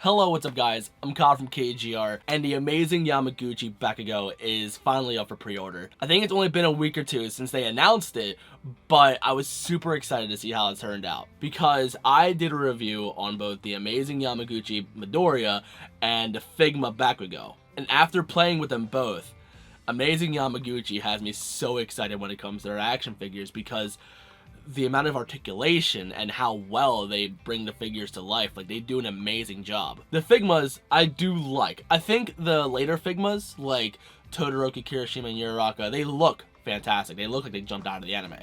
Hello, what's up guys? I'm Kyle from KGR, and the amazing Yamaguchi Bakugo is finally up for pre-order. I think it's only been a week or two since they announced it, but I was super excited to see how it turned out, because I did a review on both the amazing Yamaguchi Midoriya and the Figma Bakugo, and after playing with them both, amazing Yamaguchi has me so excited when it comes to their action figures, because the amount of articulation and how well they bring the figures to life, like they do an amazing job. The Figmas I do like. I think the later Figmas like Todoroki, Kirishima, and Uraraka, they look fantastic. They look like they jumped out of the anime.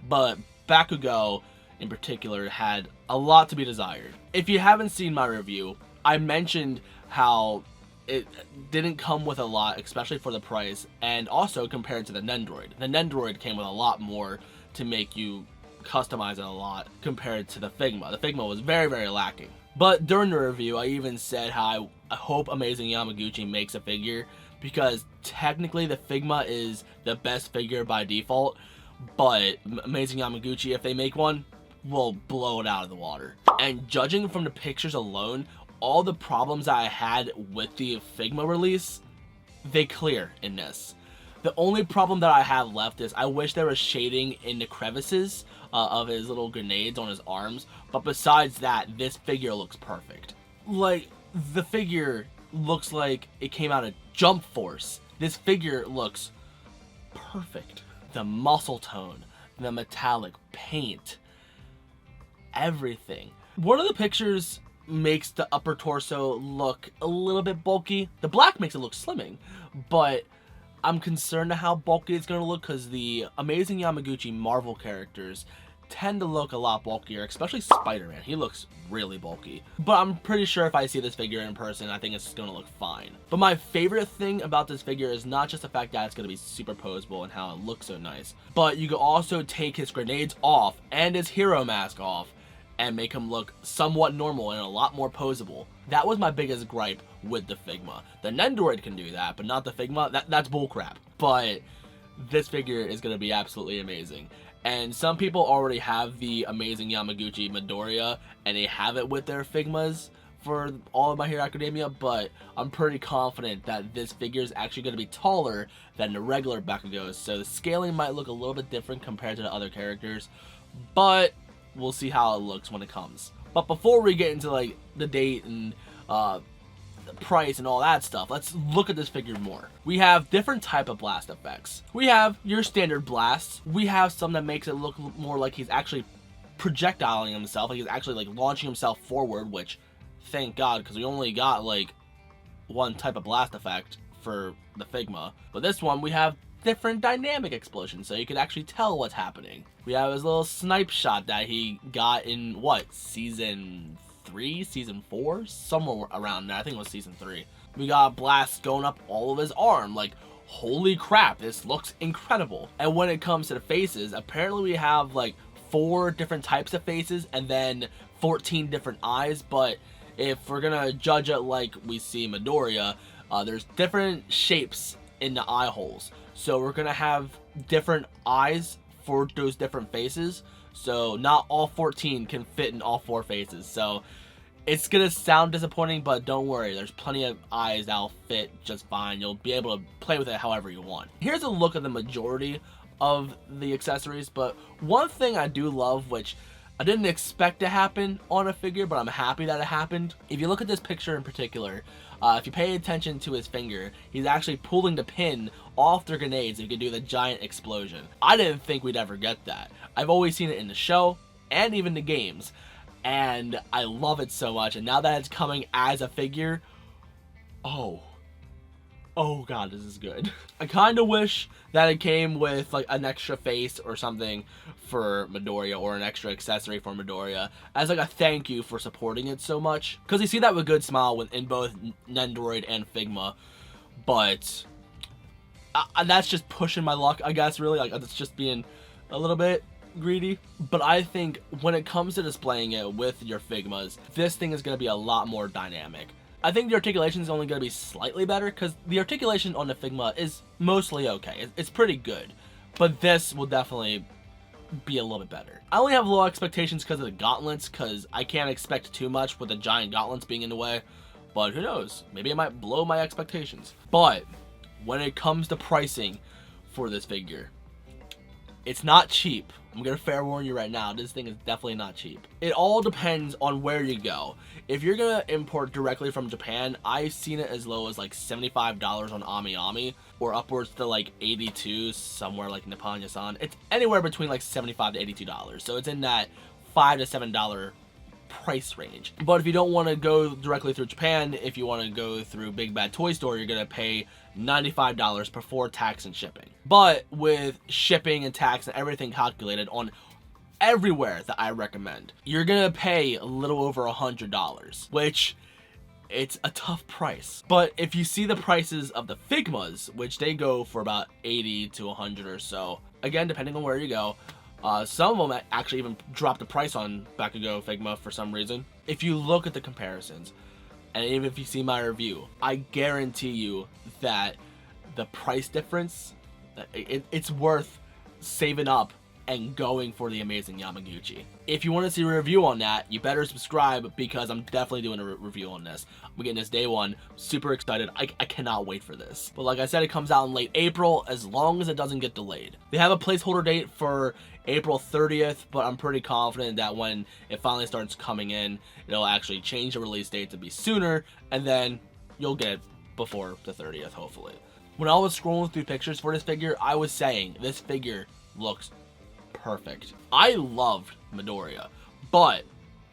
But Bakugo in particular had a lot to be desired. If you haven't seen my review, I mentioned how it didn't come with a lot, especially for the price, and also compared to the Nendoroid. The Nendoroid came with a lot more to make you customize it a lot compared to the Figma. The Figma was very, very lacking. But during the review, I even said how I hope amazing Yamaguchi makes a figure, because technically the Figma is the best figure by default, but amazing Yamaguchi, if they make one, will blow it out of the water. And judging from the pictures alone, all the problems I had with the Figma release, they clear in this. The only problem that I have left is I wish there was shading in the crevices of his little grenades on his arms, but besides that, this figure looks perfect. Like, the figure looks like it came out of Jump Force. This figure looks perfect. The muscle tone, the metallic paint, everything. One of the pictures makes the upper torso look a little bit bulky. The black makes it look slimming, but I'm concerned to how bulky it's going to look, because the amazing Yamaguchi Marvel characters tend to look a lot bulkier, especially Spider-Man. He looks really bulky. But I'm pretty sure if I see this figure in person, I think it's going to look fine. But my favorite thing about this figure is not just the fact that it's going to be super posable and how it looks so nice, but you can also take his grenades off and his hero mask off and make him look somewhat normal and a lot more posable. That was my biggest gripe with the Figma. The Nendoroid can do that, but not the Figma. That's bullcrap. But this figure is going to be absolutely amazing. And some people already have the amazing Yamaguchi Midoriya, and they have it with their Figmas for all of My Hero Academia, but I'm pretty confident that this figure is actually going to be taller than the regular Bakugos, so the scaling might look a little bit different compared to the other characters, but we'll see how it looks when it comes. But before we get into like the date and the price and all that stuff, let's look at this figure more. We have different type of blast effects. We have your standard blasts. We have some that makes it look more like he's actually projectiling himself, like he's actually like launching himself forward, which thank God, because we only got like one type of blast effect for the Figma. But this one, we have different dynamic explosions, so you can actually tell what's happening. We have his little snipe shot that he got in, what, season 3, season 4, somewhere around there. I think it was season 3. We got blasts going up all of his arm. Like, holy crap, this looks incredible. And when it comes to the faces, apparently we have like 4 different types of faces and then 14 different eyes. But if we're gonna judge it like we see Midoriya, there's different shapes in the eye holes, so we're gonna have different eyes for those different faces, so not all 14 can fit in all 4 faces. So it's gonna sound disappointing, but don't worry, there's plenty of eyes that'll fit just fine. You'll be able to play with it however you want. Here's a look at the majority of the accessories, but one thing I do love, which I didn't expect to happen on a figure, but I'm happy that it happened. If you look at this picture in particular, if you pay attention to his finger, he's actually pulling the pin off the grenades and you can do the giant explosion. I didn't think we'd ever get that. I've always seen it in the show and even the games, and I love it so much. And now that it's coming as a figure, oh god, this is good. I kind of wish that it came with like an extra face or something for Midoriya, or an extra accessory for Midoriya, as like a thank you for supporting it so much. Because you see that with Good Smile in both Nendoroid and Figma, but that's just pushing my luck, I guess, really. Like, it's just being a little bit greedy. But I think when it comes to displaying it with your Figmas, this thing is going to be a lot more dynamic. I think the articulation is only going to be slightly better, because the articulation on the Figma is mostly okay. It's pretty good. But this will definitely be a little bit better. I only have low expectations because of the gauntlets, because I can't expect too much with the giant gauntlets being in the way. But who knows? Maybe it might blow my expectations. But when it comes to pricing for this figure, it's not cheap. I'm gonna fair warn you right now, this thing is definitely not cheap. It all depends on where you go. If you're gonna import directly from Japan, I've seen it as low as like $75 on AmiAmi, or upwards to like 82 somewhere like Nippon Yasan. It's anywhere between like $75 to $82, so it's in that $5 to $7 price range. But if you don't want to go directly through Japan, if you want to go through Big Bad Toy Store, you're gonna pay $95 before tax and shipping. But with shipping and tax and everything calculated on everywhere that I recommend, you're gonna pay a little over $100, which it's a tough price. But if you see the prices of the Figmas, which they go for about 80 to 100 or so, again depending on where you go, some of them actually even drop the price on Bakugo Figma for some reason. If you look at the comparisons, and even if you see my review, I guarantee you that the price difference, it's worth saving up and going for the amazing Yamaguchi. If you want to see a review on that, you better subscribe, because I'm definitely doing a review on this. I'm getting this day one. Super excited. I cannot wait for this. But like I said, it comes out in late April, as long as it doesn't get delayed. They have a placeholder date for April 30th, but I'm pretty confident that when it finally starts coming in, it'll actually change the release date to be sooner, and then you'll get it before the 30th, hopefully. When I was scrolling through pictures for this figure, I was saying, this figure looks perfect. I loved Midoriya, but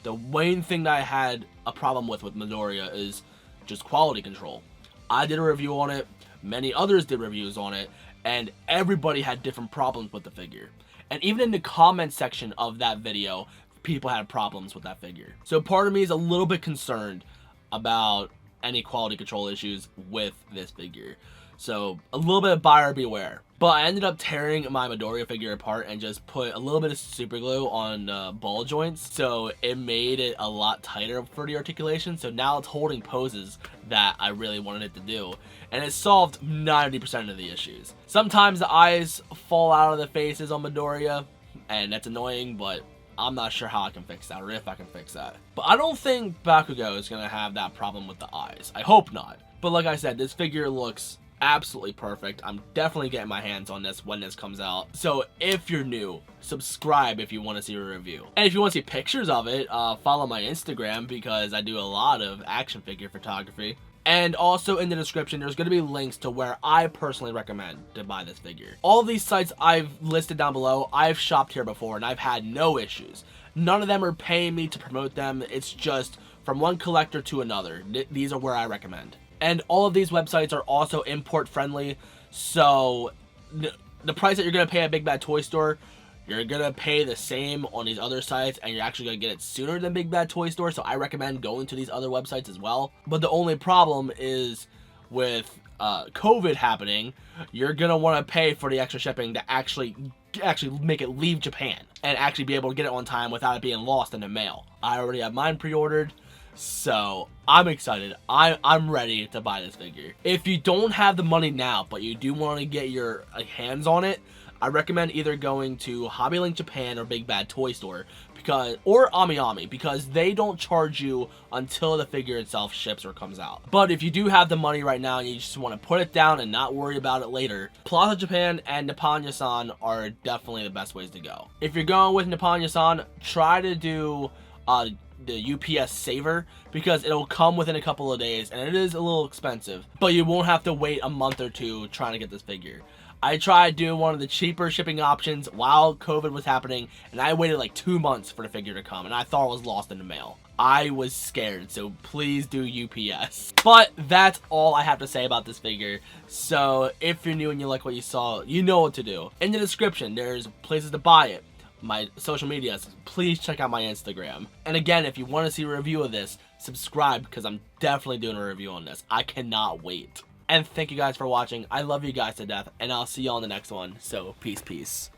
the main thing that I had a problem with Midoriya is just quality control. I did a review on it, many others did reviews on it, and everybody had different problems with the figure. And even in the comment section of that video, people had problems with that figure. So part of me is a little bit concerned about any quality control issues with this figure. So a little bit of buyer beware. But I ended up tearing my Midoriya figure apart and just put a little bit of super glue on ball joints, so it made it a lot tighter for the articulation. So now it's holding poses that I really wanted it to do, and it solved 90% of the issues. Sometimes the eyes fall out of the faces on Midoriya, and that's annoying, but I'm not sure how I can fix that, or if I can fix that. But I don't think Bakugo is going to have that problem with the eyes. I hope not. But like I said, this figure looks absolutely perfect. I'm definitely getting my hands on this when this comes out. So if you're new, subscribe if you want to see a review. And if you want to see pictures of it, follow my Instagram, because I do a lot of action figure photography. And also in the description, there's going to be links to where I personally recommend to buy this figure. All these sites I've listed down below, I've shopped here before and I've had no issues. None of them are paying me to promote them. It's just from one collector to another. These are where I recommend. And all of these websites are also import friendly, so the price that you're going to pay at Big Bad Toy Store, you're going to pay the same on these other sites, and you're actually going to get it sooner than Big Bad Toy Store, so I recommend going to these other websites as well. But the only problem is with COVID happening, you're going to want to pay for the extra shipping to actually make it leave Japan and actually be able to get it on time without it being lost in the mail. I already have mine pre-ordered, so I'm excited. I'm ready to buy this figure. If you don't have the money now, but you do want to get your hands on it, I recommend either going to Hobby Link Japan or Big Bad Toy Store, or AmiAmi, because they don't charge you until the figure itself ships or comes out. But if you do have the money right now and you just want to put it down and not worry about it later, Plaza Japan and Nippon Yasan are definitely the best ways to go. If you're going with Nippon Yasan, try to do the UPS Saver, because it'll come within a couple of days, and it is a little expensive, but you won't have to wait a month or two trying to get this figure. I tried doing one of the cheaper shipping options while COVID was happening, and I waited like 2 months for the figure to come, and I thought it was lost in the mail. I was scared, so please do UPS. But that's all I have to say about this figure. So if you're new and you like what you saw, you know what to do. In the description, there's places to buy it, my social medias. Please check out my Instagram. And again, if you want to see a review of this, subscribe, because I'm definitely doing a review on this. I cannot wait. And thank you guys for watching. I love you guys to death, and I'll see you on the next one. So peace.